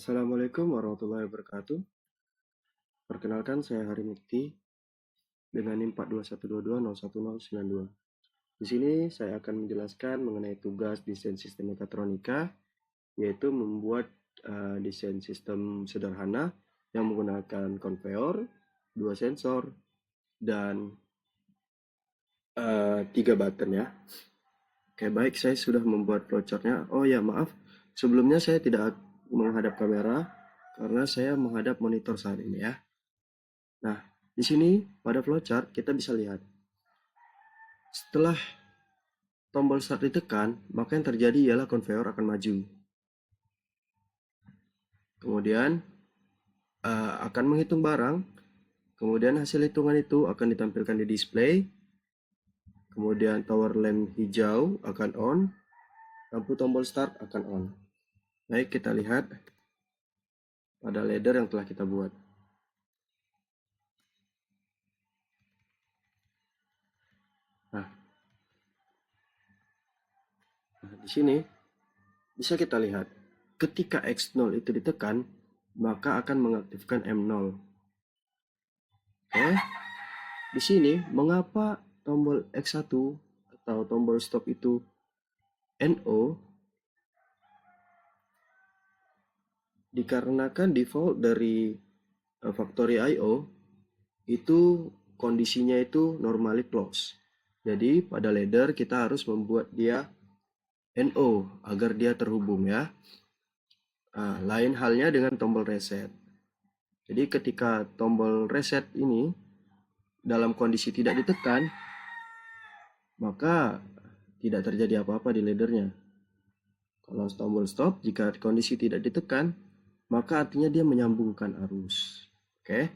Assalamualaikum warahmatullahi wabarakatuh. Perkenalkan, saya Hari Mukti dengan NIM 4212201092. Di sini saya akan menjelaskan mengenai tugas desain sistem mekatronika, yaitu membuat desain sistem sederhana yang menggunakan konveyor, dua sensor, dan 3 button ya. Oke, baik, saya sudah membuat flowchartnya. Oh ya, maaf, sebelumnya saya tidak menghadap kamera karena saya menghadap monitor saat ini ya. Nah, di sini pada flowchart kita bisa lihat setelah tombol start ditekan, maka yang terjadi ialah konveyor akan maju. Kemudian akan menghitung barang, kemudian hasil hitungan itu akan ditampilkan di display. Kemudian tower lamp hijau akan on, lampu tombol start akan on. Baik, kita lihat pada ladder yang telah kita buat. Nah, di sini bisa kita lihat ketika X0 itu ditekan, maka akan mengaktifkan M0. Oke, di sini mengapa tombol X1 atau tombol stop itu NO? Dikarenakan default dari factory IO itu kondisinya itu normally close. Jadi pada ladder kita harus membuat dia NO agar dia terhubung ya. Lain halnya dengan tombol reset. Jadi ketika tombol reset ini dalam kondisi tidak ditekan, maka tidak terjadi apa-apa di laddernya. Kalau tombol stop, jika kondisi tidak ditekan, maka artinya dia menyambungkan arus. Oke.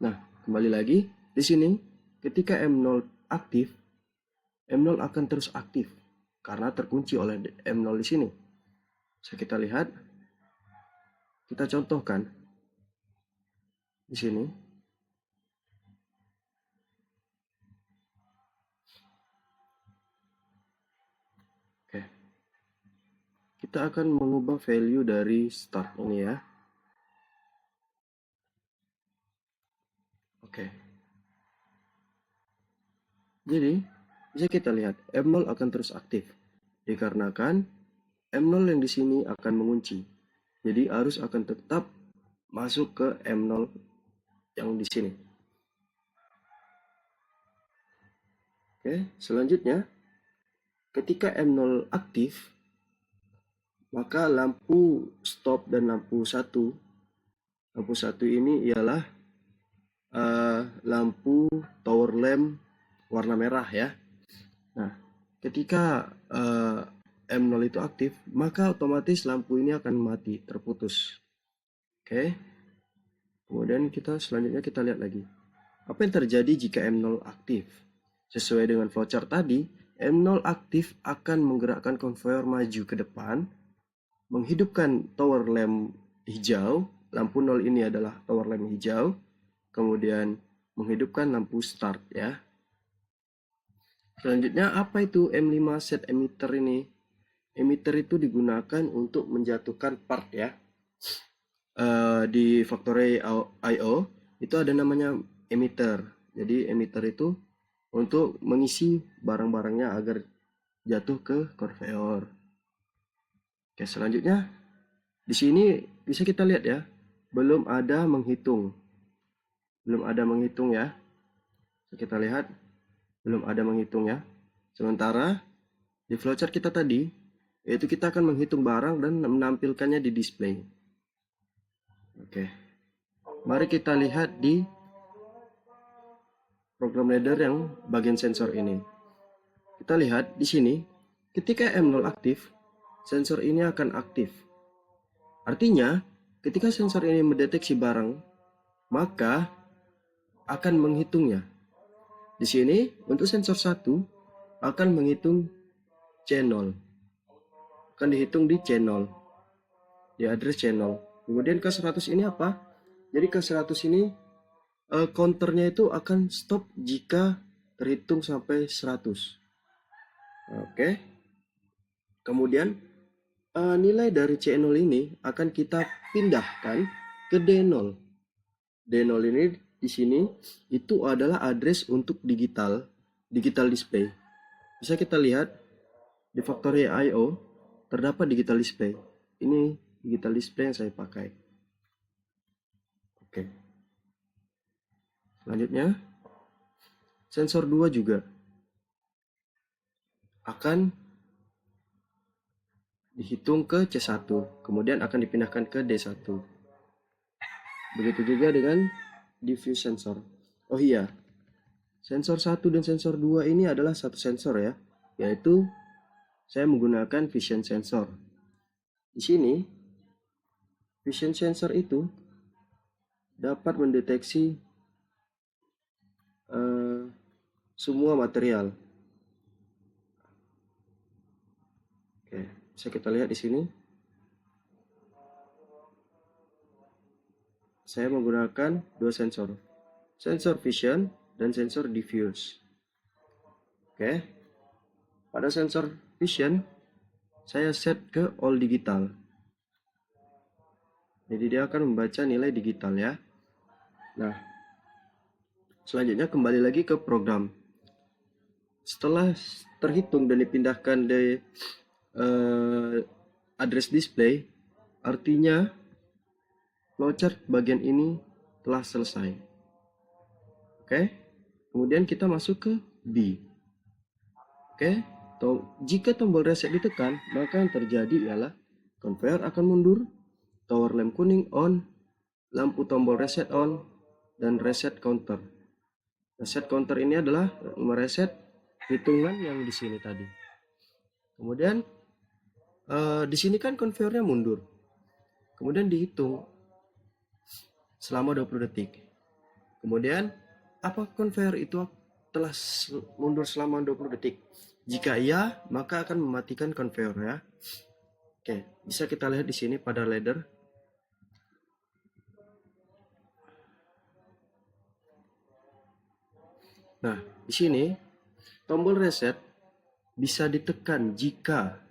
Nah, kembali lagi di sini ketika M0 aktif, M0 akan terus aktif karena terkunci oleh M0 di sini. Bisa kita lihat, kita contohkan di sini. Oke. Kita akan mengubah value dari start ini ya. Oke. Jadi, bisa kita lihat M0 akan terus aktif dikarenakan M0 yang di sini akan mengunci. Jadi arus akan tetap masuk ke M0 yang di sini. Oke, selanjutnya ketika M0 aktif, maka lampu stop dan lampu satu ini ialah lampu tower lamp warna merah ya. Nah, ketika M0 itu aktif, maka otomatis lampu ini akan mati, terputus. Oke. Kemudian selanjutnya kita lihat lagi. Apa yang terjadi jika M0 aktif? Sesuai dengan flowchart tadi, M0 aktif akan menggerakkan konveyor maju ke depan, menghidupkan tower lamp hijau, lampu 0 ini adalah tower lamp hijau, kemudian menghidupkan lampu start ya. Selanjutnya apa itu M5 set emitter ini? Emitter itu digunakan untuk menjatuhkan part ya. Di factory IO itu ada namanya emitter. Jadi emitter itu untuk mengisi barang-barangnya agar jatuh ke konveyor. Oke, selanjutnya di sini bisa kita lihat ya, belum ada menghitung. Belum ada menghitung ya. Kita lihat belum ada menghitung ya. Sementara di flowchart kita tadi, yaitu kita akan menghitung barang dan menampilkannya di display. Oke. Mari kita lihat di program ladder yang bagian sensor ini. Kita lihat di sini, ketika M0 aktif, sensor ini akan aktif. Artinya, ketika sensor ini mendeteksi barang, maka akan menghitungnya. Di sini, untuk sensor 1 akan menghitung C0. Akan dihitung di C0. Di address C0. Kemudian ke 100 ini apa? Jadi ke 100 ini counternya itu akan stop jika terhitung sampai 100. Oke. Kemudian Nilai dari C0 ini akan kita pindahkan ke D0. D0 ini di sini itu adalah address untuk digital display. Bisa kita lihat di Factory I/O terdapat digital display. Ini digital display yang saya pakai. Oke. Selanjutnya, sensor 2 juga akan dihitung ke C1, kemudian akan dipindahkan ke D1. Begitu juga dengan diffuse sensor. Oh iya, sensor 1 dan sensor 2 ini adalah satu sensor ya, yaitu saya menggunakan vision sensor. Di sini, vision sensor itu dapat mendeteksi semua material. Oke, bisa kita lihat di sini. Saya menggunakan dua sensor, sensor vision dan sensor diffuse. Oke, pada sensor vision saya set ke all digital. Jadi dia akan membaca nilai digital ya. Nah, selanjutnya kembali lagi ke program. Setelah terhitung dan dipindahkan dari address display, artinya flowchart bagian ini telah selesai. Oke, kemudian kita masuk ke B. Oke, jika tombol reset ditekan, maka yang terjadi ialah conveyor akan mundur, tower lamp kuning on, lampu tombol reset on, dan reset counter. Reset counter ini adalah mereset hitungan yang di sini tadi. Kemudian di sini kan conveyornya mundur. Kemudian dihitung selama 20 detik. Kemudian apa conveyor itu telah mundur selama 20 detik? Jika iya, maka akan mematikan conveyor ya. Oke, bisa kita lihat di sini pada ladder. Nah, di sini tombol reset bisa ditekan jika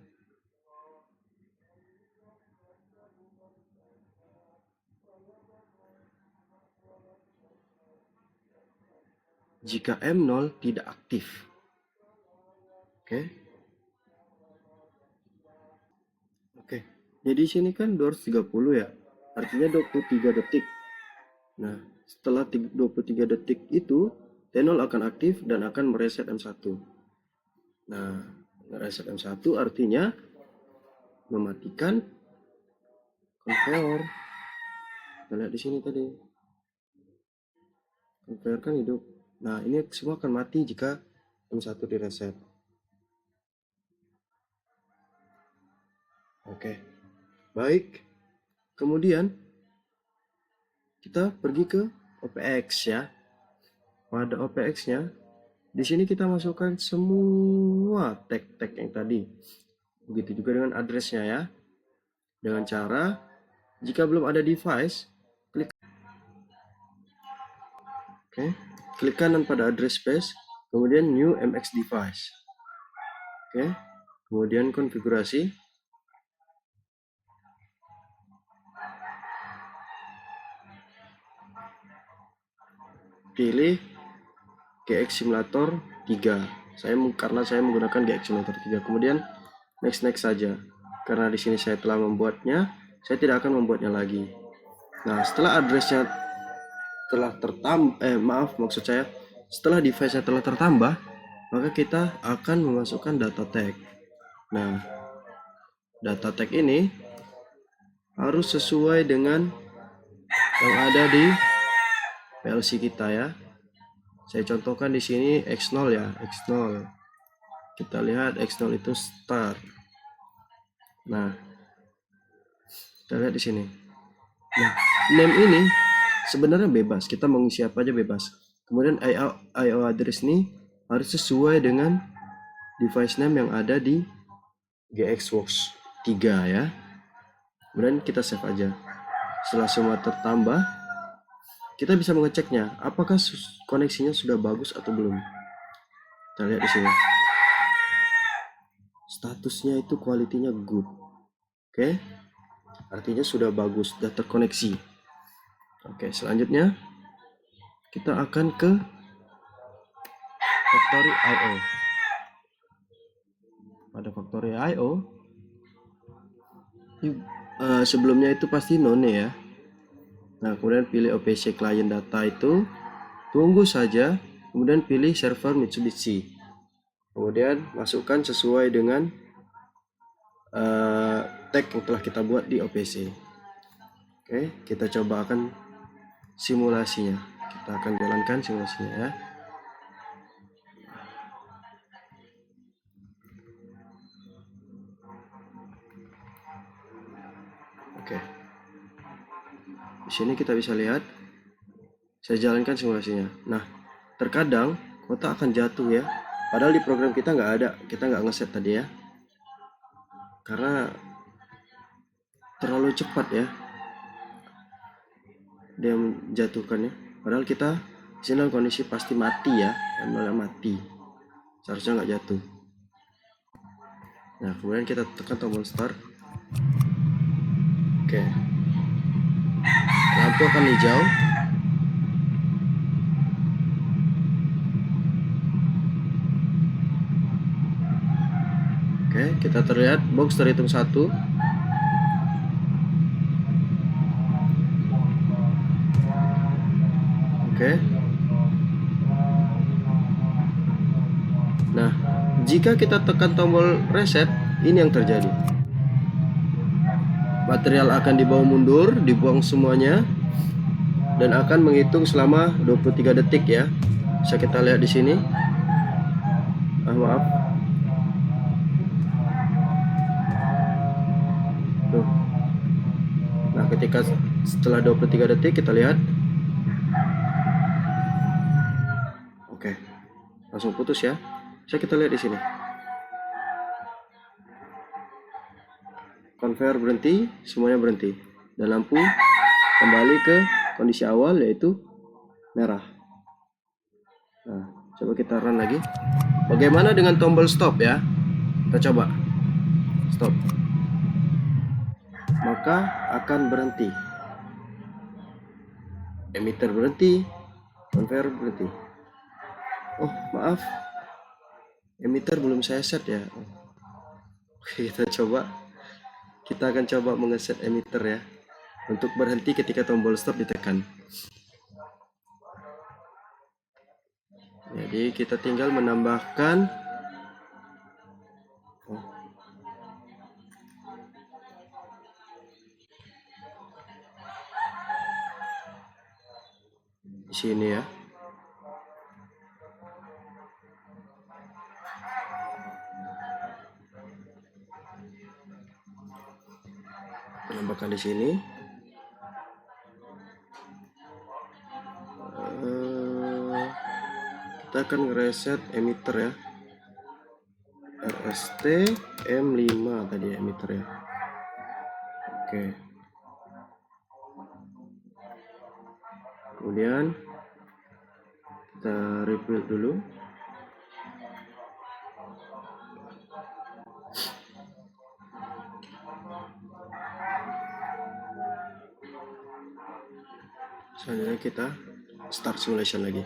M0 tidak aktif. Oke. Oke. Jadi di sini kan 230 ya. Artinya 23 detik. Nah, setelah 23 detik itu T0 akan aktif dan akan mereset M1. Nah, mereset M1 artinya mematikan conveyor. Kita lihat di sini tadi. Conveyor kan hidup. Nah, ini semua akan mati jika M1 direset. Oke. Baik. Kemudian kita pergi ke OPX ya. Pada OPX-nya, di sini kita masukkan semua tag-tag yang tadi. Begitu juga dengan address-nya ya. Dengan cara, jika belum ada device, klik kanan pada address space, kemudian new MX device. Oke, kemudian konfigurasi. Pilih GX Simulator 3. Karena saya menggunakan GX Simulator 3. Kemudian next saja. Karena di sini saya telah membuatnya, saya tidak akan membuatnya lagi. Nah, setelah addressnya telah maksud saya setelah device-nya telah tertambah, maka kita akan memasukkan data tag. Nah, data tag ini harus sesuai dengan yang ada di PLC kita ya. Saya contohkan di sini X0 ya, X0. Kita lihat X0 itu start. Nah, kita lihat di sini. Nah, name ini sebenarnya bebas, kita mengisi apa aja bebas. Kemudian IO address ini harus sesuai dengan device name yang ada di GXWorks 3 ya. Kemudian kita save aja. Setelah semua tertambah, kita bisa mengeceknya apakah koneksinya sudah bagus atau belum. Kita lihat di sini. Statusnya itu kualitinya good. Oke, artinya sudah bagus, sudah terkoneksi. Oke, selanjutnya kita akan ke factory I/O. Pada factory I/O, sebelumnya itu pasti none ya. Nah, kemudian pilih OPC client data itu, tunggu saja, kemudian pilih server Mitsubishi. Kemudian masukkan sesuai dengan tag yang telah kita buat di OPC. Oke, kita coba akan simulasinya. Kita akan jalankan simulasinya ya. Oke. Di sini kita bisa lihat saya jalankan simulasinya. Nah, terkadang kotak akan jatuh ya. Padahal di program kita nggak ada, kita nggak ngeset tadi ya. Karena terlalu cepat ya dia menjatuhkannya. Padahal kita di sini dalam kondisi pasti mati ya, malah mati. Seharusnya nggak jatuh. Nah, kemudian kita tekan tombol start. Oke. Lampu akan hijau. Oke, kita terlihat box terhitung 1. Oke. Nah, jika kita tekan tombol reset, ini yang terjadi. Material akan dibawa mundur, dibuang semuanya, dan akan menghitung selama 23 detik ya. Bisa kita lihat di sini. Maaf. Tuh. Nah, ketika setelah 23 detik kita lihat. Oke. Langsung putus ya. Bisa kita lihat di sini. Conveyor berhenti, semuanya berhenti. Dan lampu kembali ke kondisi awal yaitu merah. Nah, coba kita run lagi. Bagaimana dengan tombol stop ya? Kita coba. Stop. Maka akan berhenti. Emitter berhenti, conveyor berhenti. Oh, maaf. Emitter belum saya set ya. Oke, kita coba. Kita akan coba mengeset emitter ya. Untuk berhenti ketika tombol stop ditekan. Jadi kita tinggal menambahkan di sini ya. Menambahkan di sini. Kita akan ngereset emitter ya. RST M5 tadi ya emitter ya. Oke. Kemudian kita rebuild dulu. Selanjutnya kita start simulation lagi.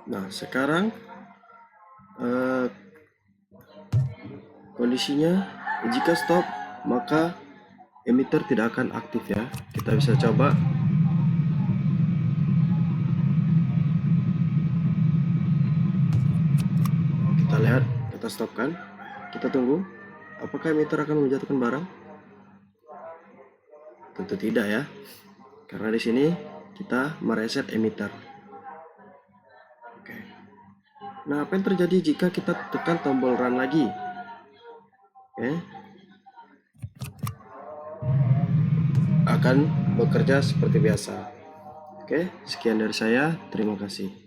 Nah, sekarang kondisinya jika stop maka emitter tidak akan aktif ya. Kita bisa coba. Kita lihat, kita stopkan. Kita tunggu. Apakah emitter akan menjatuhkan barang? Tentu tidak ya. Karena di sini kita mereset emitter. Oke. Nah, apa yang terjadi jika kita tekan tombol run lagi? Oke. Akan bekerja seperti biasa. Oke, sekian dari saya. Terima kasih.